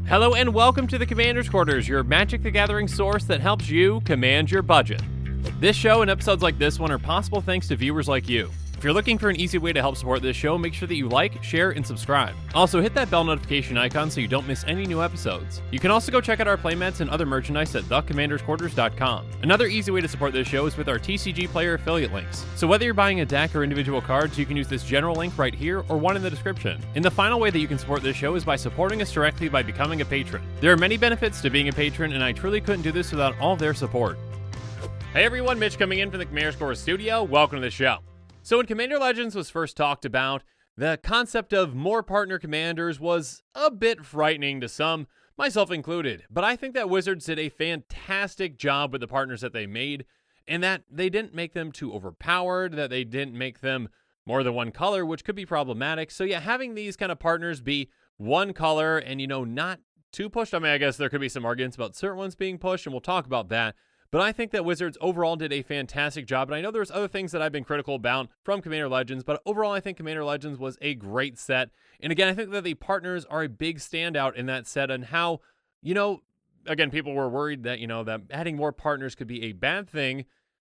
Hello and welcome to the Commander's Quarters, your Magic the Gathering source that helps you command your budget. This show and episodes like this one are possible thanks to viewers like you. If you're looking for an easy way to help support this show, make sure that you like, share, and subscribe. Also, hit that bell notification icon so you don't miss any new episodes. You can also go check out our playmats and other merchandise at thecommandersquarters.com. Another easy way to support this show is with our TCGPLAYER affiliate links. So whether you're buying a deck or individual cards, you can use this general link right here or one in the description. And the final way that you can support this show is by supporting us directly by becoming a patron. There are many benefits to being a patron, and I truly couldn't do this without all their support. Hey everyone, Mitch coming in from the Commander's Quarters studio. Welcome to the show. So when Commander Legends was first talked about, the concept of more partner commanders was a bit frightening to some, myself included. But I think that Wizards did a fantastic job with the partners that they made, and that they didn't make them too overpowered, that they didn't make them more than one color, which could be problematic. So yeah, having these kind of partners be one color and, not too pushed. I mean, I guess there could be some arguments about certain ones being pushed, and we'll talk about that. But I think that Wizards overall did a fantastic job. And I know there's other things that I've been critical about from Commander Legends, but overall I think Commander Legends was a great set. And again, I think that the partners are a big standout in that set, and how, again, people were worried that, that adding more partners could be a bad thing.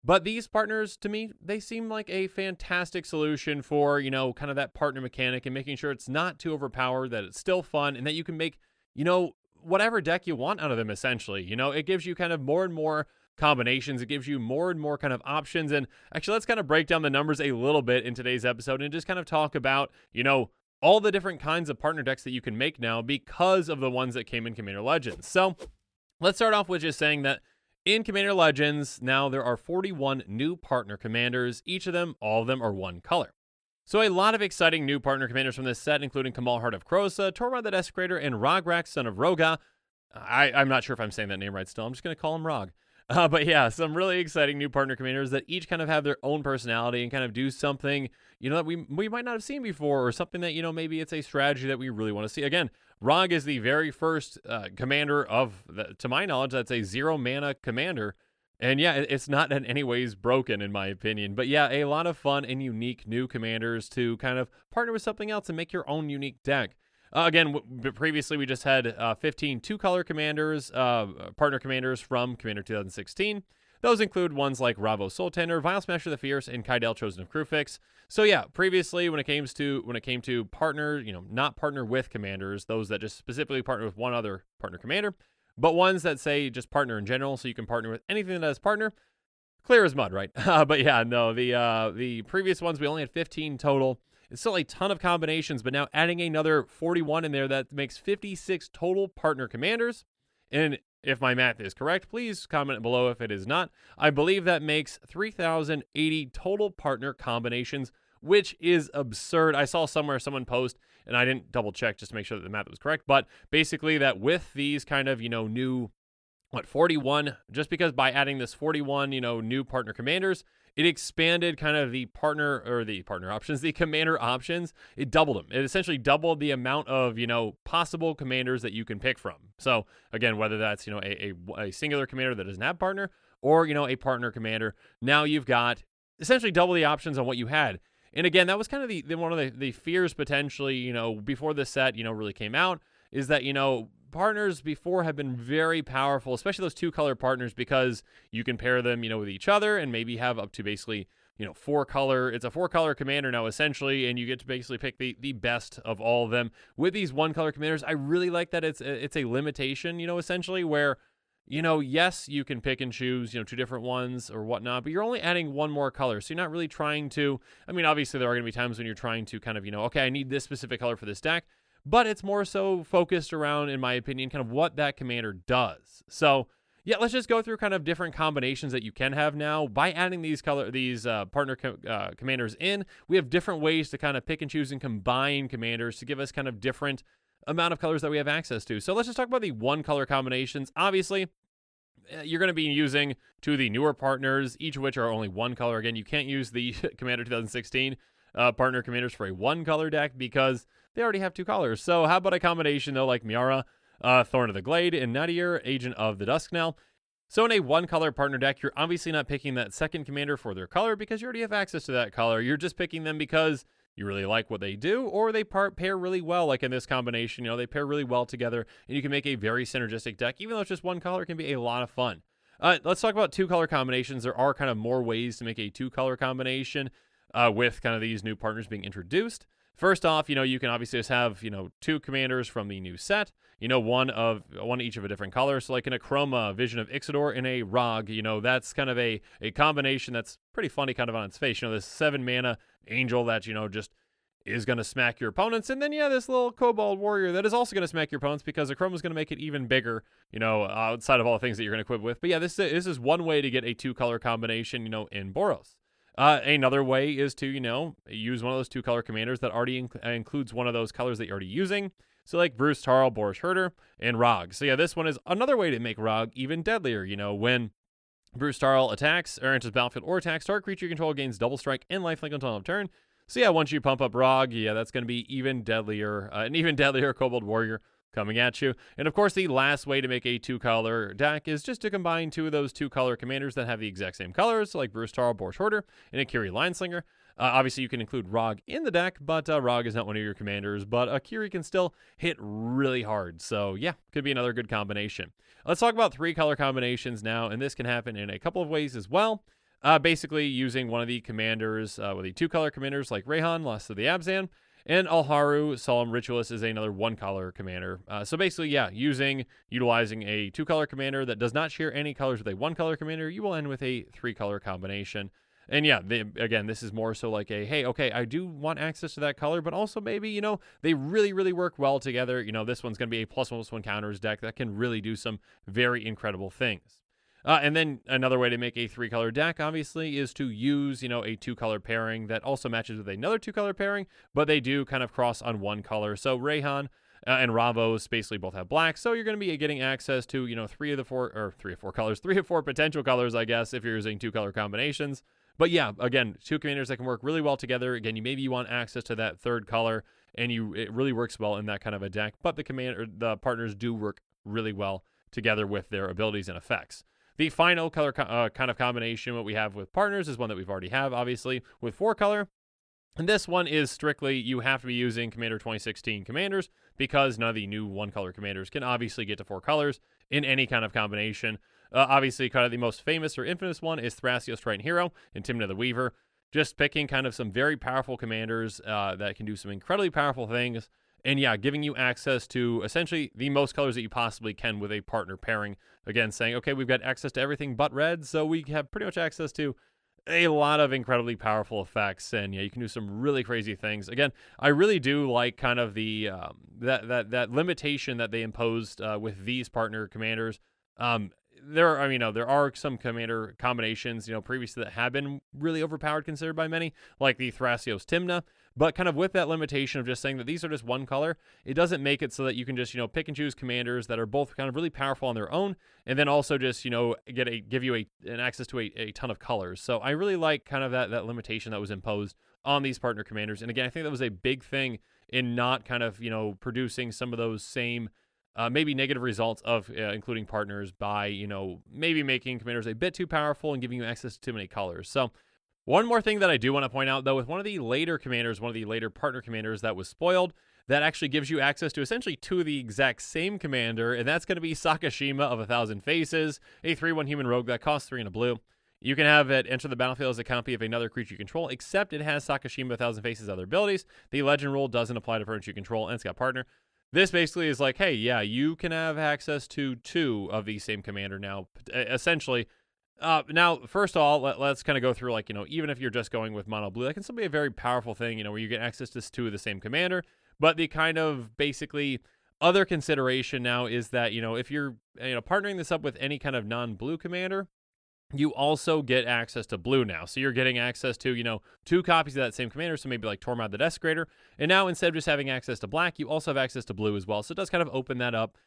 But these partners, to me, they seem like a fantastic solution for, kind of that partner mechanic and making sure it's not too overpowered, that it's still fun, and that you can make, whatever deck you want out of them, essentially. It gives you kind of more and more combinations. It gives you more and more kind of options. And actually, let's kind of break down the numbers a little bit in today's episode and just kind of talk about, all the different kinds of partner decks that you can make now because of the ones that came in Commander Legends. So let's start off with just saying that in Commander Legends, now there are 41 new partner commanders. All of them are one color. So a lot of exciting new partner commanders from this set, including Kamal Heart of Krosa, Tormod the Desecrator, and Rograk, son of Roga. I'm not sure if I'm saying that name right still. I'm just going to call him Rog. But yeah, some really exciting new partner commanders that each kind of have their own personality and kind of do something, that we might not have seen before, or something that, maybe it's a strategy that we really want to see. Again, Rog is the very first commander to my knowledge, that's a 0 mana commander. And yeah, it's not in any ways broken, in my opinion. But yeah, a lot of fun and unique new commanders to kind of partner with something else and make your own unique deck. Again, previously we just had 15 two-color commanders, partner commanders from Commander 2016. Those include ones like Ravo Soul Tender, Vile Smasher the Fierce, and Kydel Chosen of Crewfix. So yeah, previously when it came to partner, not partner with commanders, those that just specifically partner with one other partner commander, but ones that say just partner in general, so you can partner with anything that has partner. Clear as mud, right? But yeah, no, the previous ones we only had 15 total. It's still a ton of combinations, but now adding another 41 in there, that makes 56 total partner commanders. And if my math is correct, please comment below if it is not. I believe that makes 3,080 total partner combinations, which is absurd. I saw somewhere someone post, and I didn't double check just to make sure that the math was correct, but basically that with these kind of, new 41, just because by adding this 41, new partner commanders, it expanded kind of the partner options, the commander options. It doubled them. It essentially doubled the amount of, possible commanders that you can pick from. So again, whether that's, a singular commander that doesn't have partner or, a partner commander, now you've got essentially double the options on what you had. And again, that was kind of one of the fears potentially, before this set, really came out, is that, partners before have been very powerful, especially those two-color partners, because you can pair them, with each other and maybe have up to basically, 4-color. It's a 4-color commander now, essentially, and you get to basically pick the best of all of them. With these 1-color commanders, I really like that it's a limitation, essentially, where, yes, you can pick and choose, 2 different ones or whatnot, but you're only adding 1 more color. So you're not really trying to, obviously there are going to be times when you're trying to kind of, okay, I need this specific color for this deck. But it's more so focused around, in my opinion, kind of what that commander does. So yeah, let's just go through kind of different combinations that you can have now. By adding these partner commanders in, we have different ways to kind of pick and choose and combine commanders to give us kind of different amount of colors that we have access to. So let's just talk about the 1-color combinations. Obviously, you're going to be using 2 of the newer partners, each of which are only 1 color. Again, you can't use the Commander 2016 partner commanders for a 1-color deck because they already have 2 colors. So how about a combination, though, like Miara, Thorn of the Glade, and Nadir, Agent of the Dusknell? So in a one-color partner deck, you're obviously not picking that second commander for their color because you already have access to that color. You're just picking them because you really like what they do, or they pair really well, like in this combination. They pair really well together, and you can make a very synergistic deck. Even though it's just one color, it can be a lot of fun. Let's talk about two-color combinations. There are kind of more ways to make a two-color combination with kind of these new partners being introduced. First off, you can obviously just have, two commanders from the new set, one each of a different color. So like in a Chroma, Vision of Ixidor, and a Rog, that's kind of a combination that's pretty funny kind of on its face. This 7 mana angel that, just is going to smack your opponents. And then, this little Kobold Warrior that is also going to smack your opponents because the Chroma is going to make it even bigger, outside of all the things that you're going to equip with. But yeah, this is one way to get a two-color combination, in Boros. Another way is to, use one of those two-color commanders that already includes one of those colors that you're already using. So like Bruce Tarl, Boris Herder, and Rog. So yeah, this one is another way to make Rog even deadlier. When Bruce Tarl attacks or enters battlefield or attacks, target creature you control gains double strike and lifelink until end of turn. So yeah, once you pump up Rog, that's going to be even deadlier, an even deadlier Kobold Warrior coming at you. And of course, the last way to make a two-color deck is just to combine two of those two-color commanders that have the exact same colors, like Bruce Tarl, Boris Herder, and Akiri Lineslinger. Obviously, you can include Rog in the deck, but Rog is not one of your commanders, but Akiri can still hit really hard. So yeah, could be another good combination. Let's talk about three-color combinations now, and this can happen in a couple of ways as well. Basically, using one of the commanders, with the two-color commanders like Rayhan, Lost of the Abzan, and Alharu, Solemn Ritualist, is another one-color commander. So basically, utilizing a two-color commander that does not share any colors with a one-color commander, you will end with a three-color combination. And yeah, again, this is more so like a, hey, okay, I do want access to that color, but also maybe, they really, really work well together. This one's going to be a +1/+1 counters deck that can really do some very incredible things. And then another way to make a three-color deck, obviously, is to use, a two-color pairing that also matches with another two-color pairing, but they do kind of cross on one color. So Rayhan and Ravos basically both have black, so you're going to be getting access to, three of four potential colors, I guess, if you're using two-color combinations. But yeah, again, two commanders that can work really well together. Again, maybe you want access to that third color, and it really works well in that kind of a deck. But the partners do work really well together with their abilities and effects. The final color kind of combination, what we have with partners, is one that we've already have, obviously, with 4-color. And this one is strictly, you have to be using Commander 2016 commanders because none of the new one-color commanders can obviously get to 4 colors in any kind of combination. Obviously, kind of the most famous or infamous one is Thrasios Triton Hero and Timna the Weaver. Just picking kind of some very powerful commanders that can do some incredibly powerful things. And yeah, giving you access to essentially the most colors that you possibly can with a partner pairing. Again, saying, okay, we've got access to everything but red, so we have pretty much access to a lot of incredibly powerful effects. And yeah, you can do some really crazy things. Again, I really do like kind of the that limitation that they imposed with these partner commanders. There are some commander combinations, previously that have been really overpowered considered by many, like the Thrasios Timna. But kind of with that limitation of just saying that these are just one color, it doesn't make it so that you can just, pick and choose commanders that are both kind of really powerful on their own, and then also just, give you an access to a ton of colors. So I really like kind of that limitation that was imposed on these partner commanders. And again, I think that was a big thing in not kind of, producing some of those same maybe negative results of including partners by, maybe making commanders a bit too powerful and giving you access to too many colors. So one more thing that I do want to point out, though, with one of the later commanders, one of the later partner commanders that was spoiled, that actually gives you access to essentially two of the exact same commander, and that's going to be Sakashima of 1,000 Faces, a 3/1 human rogue that costs 3 and a blue. You can have it enter the battlefield as a copy of another creature you control, except it has Sakashima 1,000 Faces' other abilities. The legend rule doesn't apply to furniture you control, and it's got partner. This basically is like, hey, yeah, you can have access to 2 of the same commander now, essentially. Now, first of all, let's kind of go through, like, even if you're just going with mono blue, that can still be a very powerful thing, where you get access to 2 of the same commander. But the kind of basically other consideration now is that, if you're, partnering this up with any kind of non-blue commander, you also get access to blue now. So you're getting access to, 2 copies of that same commander. So maybe like Tormod the Desecrator. And now instead of just having access to black, you also have access to blue as well. So it does kind of open that up.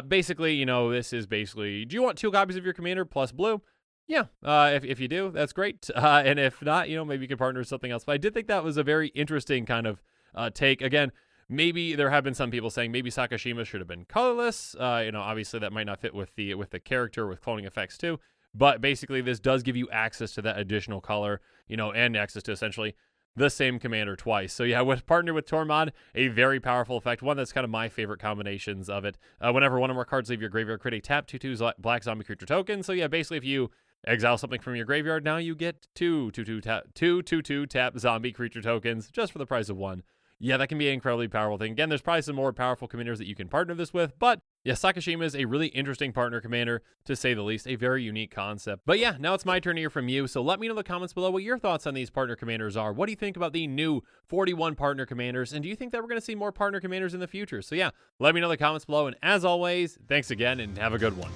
Basically, this is basically, do you want 2 copies of your commander plus blue? Yeah, if you do, that's great. And if not, maybe you can partner with something else. But I did think that was a very interesting kind of take. Again, maybe there have been some people saying maybe Sakashima should have been colorless. Obviously that might not fit with the character with cloning effects too. But basically, this does give you access to that additional color, and access to essentially the same commander twice. So yeah, with partnered with Tormod, a very powerful effect, one that's kind of my favorite combinations of it. Whenever one or more cards leave your graveyard, create a tap 2/2 black zombie creature token. So yeah, basically if you exile something from your graveyard, now you get 2/2 tap zombie creature tokens just for the price of one. Yeah, that can be an incredibly powerful thing. Again, there's probably some more powerful commanders that you can partner this with, but yeah, Sakashima is a really interesting partner commander, to say the least, a very unique concept. But yeah, now it's my turn to hear from you, so let me know in the comments below what your thoughts on these partner commanders are. What do you think about the new 41 partner commanders, and do you think that we're going to see more partner commanders in the future? So yeah, let me know in the comments below, and as always, thanks again, and have a good one.